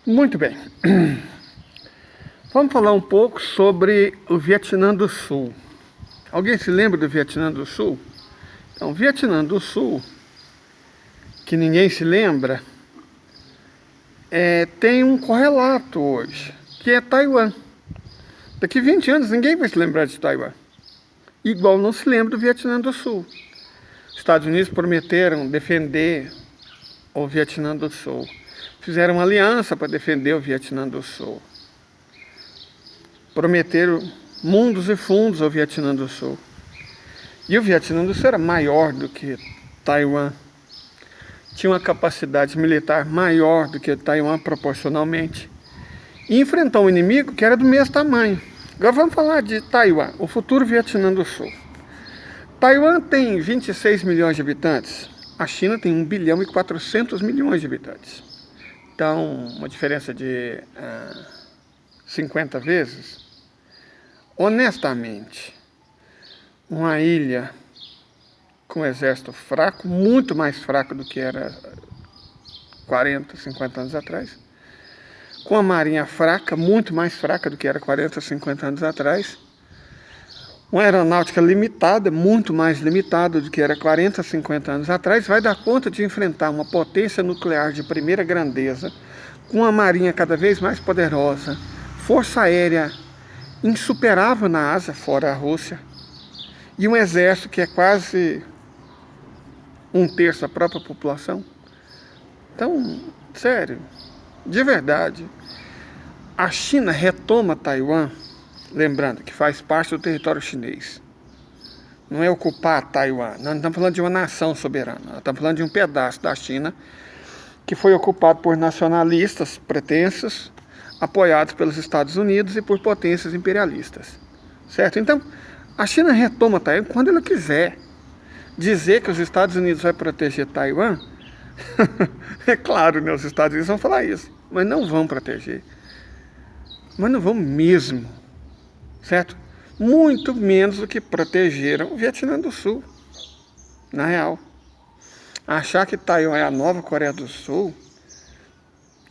Muito bem. Vamos falar um pouco sobre o Vietnã do Sul. Alguém se lembra do Vietnã do Sul? Então, o Vietnã do Sul, que ninguém se lembra, tem um correlato hoje, que é Taiwan. Daqui 20 anos ninguém vai se lembrar de Taiwan. Igual não se lembra do Vietnã do Sul. Os Estados Unidos prometeram defender o Vietnã do Sul. Fizeram uma aliança para defender o Vietnã do Sul. Prometeram mundos e fundos ao Vietnã do Sul. E o Vietnã do Sul era maior do que Taiwan. Tinha uma capacidade militar maior do que Taiwan proporcionalmente. E enfrentou um inimigo que era do mesmo tamanho. Agora vamos falar de Taiwan, o futuro Vietnã do Sul. Taiwan tem 26 milhões de habitantes. A China tem 1 bilhão e 400 milhões de habitantes. Então, uma diferença de 50 vezes. Honestamente, uma ilha com um exército fraco, muito mais fraco do que era 40, 50 anos atrás, com a marinha fraca, muito mais fraca do que era 40, 50 anos atrás, uma aeronáutica limitada, muito mais limitada do que era 40, 50 anos atrás, vai dar conta de enfrentar uma potência nuclear de primeira grandeza, com uma marinha cada vez mais poderosa, força aérea insuperável na Ásia, fora a Rússia, e um exército que é quase 1/3 da própria população. Então, sério, de verdade, a China retoma Taiwan, lembrando que faz parte do território chinês. Não é ocupar Taiwan, nós não estamos falando de uma nação soberana, nós estamos falando de um pedaço da China que foi ocupado por nacionalistas pretensos, apoiados pelos Estados Unidos e por potências imperialistas. Certo? Então, a China retoma Taiwan quando ela quiser. Dizer que os Estados Unidos vai proteger Taiwan, é claro, né, os Estados Unidos vão falar isso, mas não vão proteger. Mas não vão mesmo, certo? Muito menos do que protegeram o Vietnã do Sul, na real. Achar que Taiwan é a nova Coreia do Sul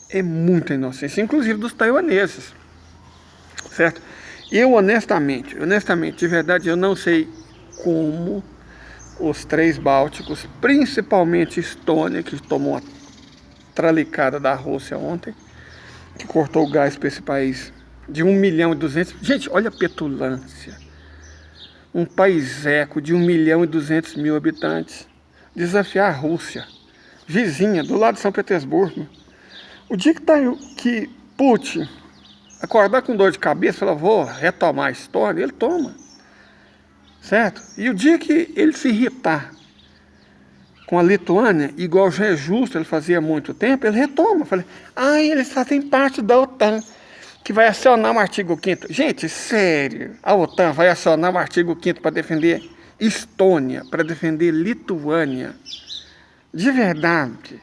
é muita inocência, inclusive dos taiwaneses, certo? Eu honestamente, de verdade, eu não sei como os 3 bálticos, principalmente Estônia, que tomou uma tralicada da Rússia ontem, que cortou o gás para esse país de 1 milhão e 200. Gente, olha a petulância. Um país eco de 1 milhão e 200 mil habitantes desafiar a Rússia, vizinha, do lado de São Petersburgo. O dia que Putin acordar com dor de cabeça e falar, vou retomar a história, ele toma. Certo? E o dia que ele se irritar com a Lituânia, igual já é justo, ele fazia há muito tempo, ele retoma. Falei, eles fazem parte da OTAN, que vai acionar o artigo 5º. Gente, sério, a OTAN vai acionar o artigo 5º para defender Estônia, para defender Lituânia. De verdade.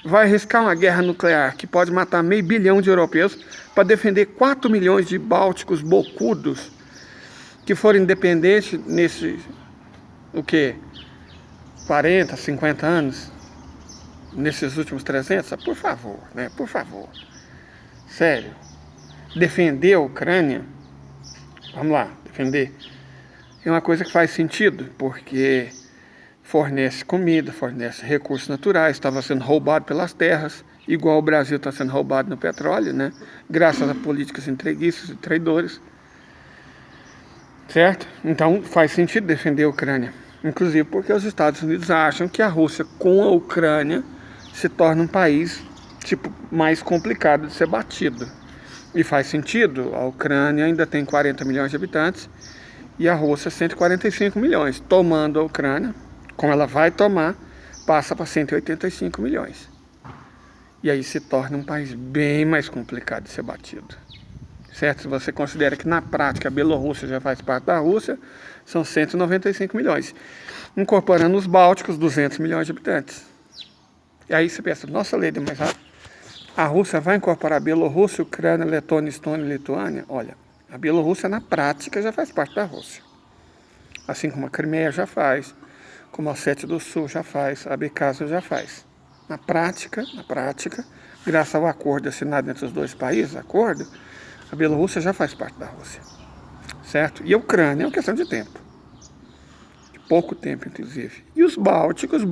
Vai arriscar uma guerra nuclear que pode matar 500 milhões de europeus para defender 4 milhões de bálticos bocudos que foram independentes nesses, 40, 50 anos, nesses últimos 300? Por favor, né? Por favor. Sério. Defender a Ucrânia, vamos lá, defender, é uma coisa que faz sentido, porque fornece comida, fornece recursos naturais, estava sendo roubado pelas terras, igual o Brasil está sendo roubado no petróleo, né? Graças a políticas entreguistas e traidores. Certo? Então faz sentido defender a Ucrânia. Inclusive porque os Estados Unidos acham que a Rússia com a Ucrânia se torna um país mais complicado de ser batido. E faz sentido, a Ucrânia ainda tem 40 milhões de habitantes e a Rússia 145 milhões. Tomando a Ucrânia, como ela vai tomar, passa para 185 milhões. E aí se torna um país bem mais complicado de ser batido. Certo? Se você considera que na prática a Bielorrússia já faz parte da Rússia, são 195 milhões. Incorporando os bálticos, 200 milhões de habitantes. E aí você pensa, nossa, Leda, mas a Rússia vai incorporar a Bielorrússia, Ucrânia, Letônia, Estônia e Lituânia? Olha, a Bielorrússia na prática já faz parte da Rússia. Assim como a Crimeia já faz, como a Ossétia do Sul já faz, a Abkhazia já faz. Na prática, graças ao acordo assinado entre os dois países, a Bielorrússia já faz parte da Rússia, certo? E a Ucrânia é uma questão de tempo, de pouco tempo, inclusive. E os Bálticos,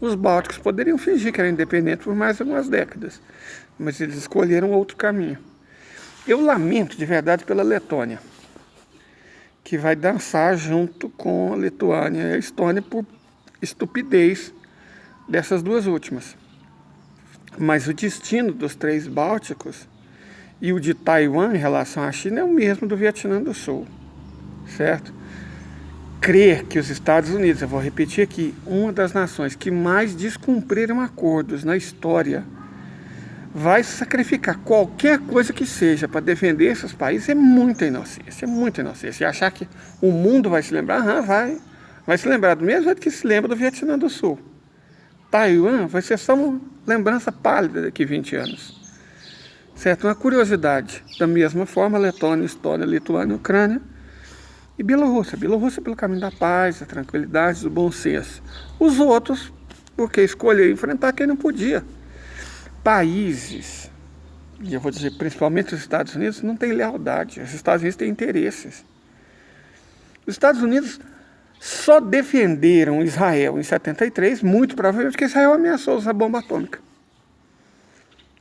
os Bálticos poderiam fingir que eram independentes por mais algumas décadas, mas eles escolheram outro caminho. Eu lamento de verdade pela Letônia, que vai dançar junto com a Lituânia e a Estônia por estupidez dessas duas últimas. Mas o destino dos três bálticos e o de Taiwan em relação à China é o mesmo do Vietnã do Sul, certo? Crer que os Estados Unidos, eu vou repetir aqui, uma das nações que mais descumpriram acordos na história, vai sacrificar qualquer coisa que seja para defender esses países é muita inocência, E achar que o mundo vai se lembrar, vai se lembrar do mesmo jeito que se lembra do Vietnã do Sul. Taiwan vai ser só uma lembrança pálida daqui a 20 anos. Certo? Uma curiosidade. Da mesma forma, Letônia, Estônia, Lituânia, Ucrânia e Bielorrússia. Bielorrússia pelo caminho da paz, da tranquilidade, do bom senso. Os outros, porque escolher enfrentar quem não podia. Países, e eu vou dizer principalmente os Estados Unidos, não têm lealdade. Os Estados Unidos têm interesses. Os Estados Unidos só defenderam Israel em 73, muito provavelmente porque Israel ameaçou usar bomba atômica,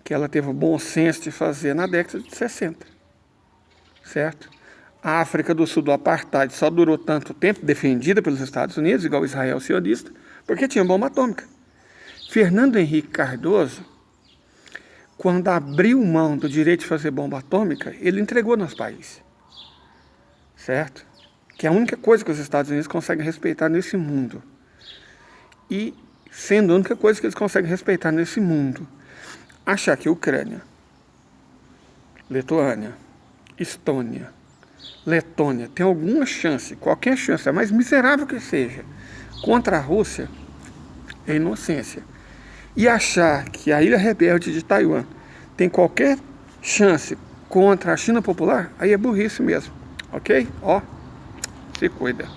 que ela teve o bom senso de fazer na década de 60, certo? A África do Sul do apartheid só durou tanto tempo, defendida pelos Estados Unidos, igual Israel sionista, porque tinha bomba atômica. Fernando Henrique Cardoso, quando abriu mão do direito de fazer bomba atômica, ele entregou nosso país, certo? Que é a única coisa que os Estados Unidos conseguem respeitar nesse mundo. E, sendo a única coisa que eles conseguem respeitar nesse mundo, achar que Ucrânia, Lituânia, Estônia, Letônia tem alguma chance, qualquer chance, a mais miserável que seja, contra a Rússia, é inocência. E achar que a ilha rebelde de Taiwan tem qualquer chance contra a China popular, aí é burrice mesmo, ok? Se cuida.